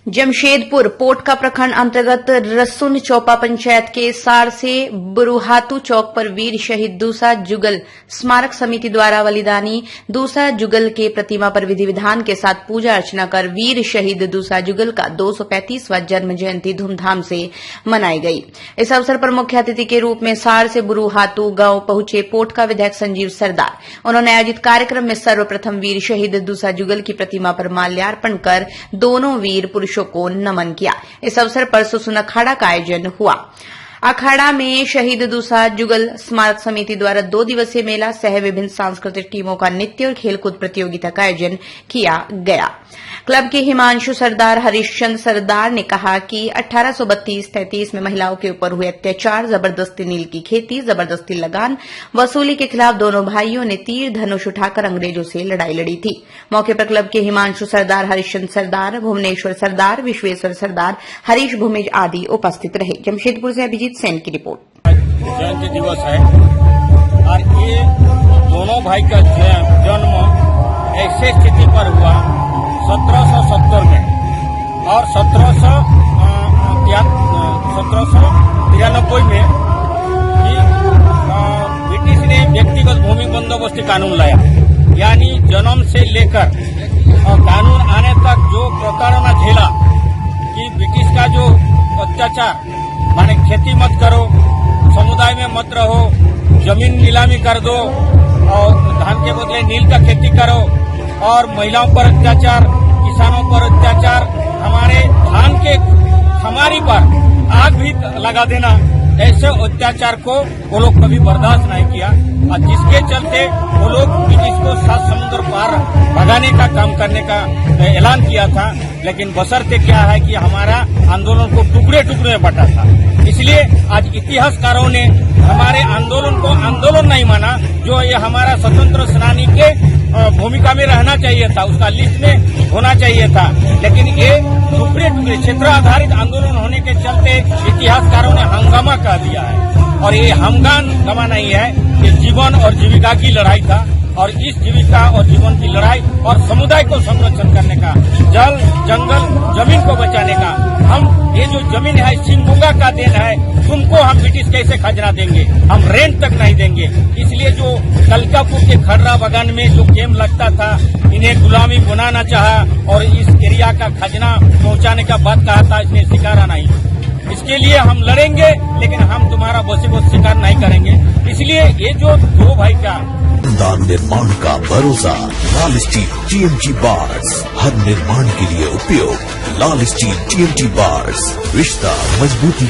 जमशेदपुर पोटका प्रखंड अंतर्गत रसुन चौपा पंचायत के सार से बुरुहातू चौक पर वीर शहीद दूसा जुगल स्मारक समिति द्वारा बलिदानी दूसा जुगल के प्रतिमा पर विधि विधान के साथ पूजा अर्चना कर वीर शहीद दूसा जुगल का 235वां जन्म जयंती धूमधाम से मनाई गई। इस अवसर पर मुख्य अतिथि के रूप में सार से बुरुहातू गांव पहुंचे पोटका विधायक संजीव सरदार। उन्होंने आयोजित कार्यक्रम में सर्वप्रथम वीर शहीद दूसा जुगल की प्रतिमा पर माल्यार्पण कर दोनों वीर पुरुषों को नमन किया। इस अवसर पर सुसुन अखाड़ा का आयोजन हुआ। अखाड़ा में शहीद दूसा जुगल स्मारक समिति द्वारा 2 दिवसीय मेला सह विभिन्न सांस्कृतिक टीमों का नृत्य और खेलकूद प्रतियोगिता का आयोजन किया गया। क्लब के हिमांशु सरदार हरिश्चंद्र सरदार ने कहा कि 1832-33 में महिलाओं के ऊपर हुए अत्याचार, जबरदस्ती नील की खेती, जबरदस्ती लगान वसूली के खिलाफ दोनों भाइयों ने तीर धनुष उठाकर अंग्रेजों से लड़ाई लड़ी थी। मौके पर क्लब के हिमांशु सरदार, हरिश्चंद्र सरदार, भुवनेश्वर सरदार, विश्वेश्वर सरदार, हरीश भूमिज आदि उपस्थित रहे। जमशेदपुर से अभिजीत सेन की रिपोर्ट। जयंती दिवस है और ये दोनों भाई का जन्म ऐसे स्थिति पर हुआ 1770 में और 1793 में कि ब्रिटिश ने व्यक्तिगत भूमि बंदोबस्ती कानून लाया, यानी जन्म से लेकर कानून आने तक जो प्रताड़ना झेला कि ब्रिटिश का जो अत्याचार, माने खेती मत करो, समुदाय में मत रहो, जमीन नीलामी कर दो और धान के बदले नील का खेती करो, और महिलाओं पर अत्याचार, किसानों पर अत्याचार, हमारे धान के खमारी पर आग भी लगा देना, ऐसे अत्याचार को वो लोग कभी बर्दाश्त नहीं किया और जिसके चलते वो लोग ब्रिटिश को 7 समुद्र पार भगाने का काम करने का ऐलान किया था। लेकिन बशर्ते क्या है कि हमारा आंदोलन को टुकड़े टुकड़े में बटा था। इसलिए आज इतिहासकारों ने हमारे आंदोलन को आंदोलन नहीं माना, जो ये हमारा स्वतंत्र सेनानी के भूमिका में रहना चाहिए था, उसका लिस्ट में होना चाहिए था। लेकिन ये टुकड़े टुकड़े क्षेत्र आधारित आंदोलन होने के चलते इतिहासकारों ने हंगामा कर दिया है। और ये हंगामा नहीं है, ये जीवन और जीविका की लड़ाई था। और इस जीविका और जीवन की लड़ाई और समुदाय को संरक्षण करने का, जल जंगल जमीन को बचाने का, हम ये जो जमीन है सिंगभूंगा का देन है, तुमको हम ब्रिटिश कैसे खजना देंगे, हम रेंट तक नहीं देंगे। इसलिए जो कलकापुर के खर्रा बगान में जो कैंप लगता था, इन्हें गुलामी बनाना चाहा और इस एरिया का खजना पहुंचाने का बात कहा था, इसने स्वीकारा नहीं। इसके लिए हम लड़ेंगे, लेकिन हम तुम्हारा बसीबोस स्वीकार नहीं करेंगे। इसलिए ये जो 2 भाई का निर्माण का भरोसा लाल स्टील TMT बार्स, हर निर्माण के लिए उपयोग लाल स्टील TMT बार्स, रिश्ता मजबूती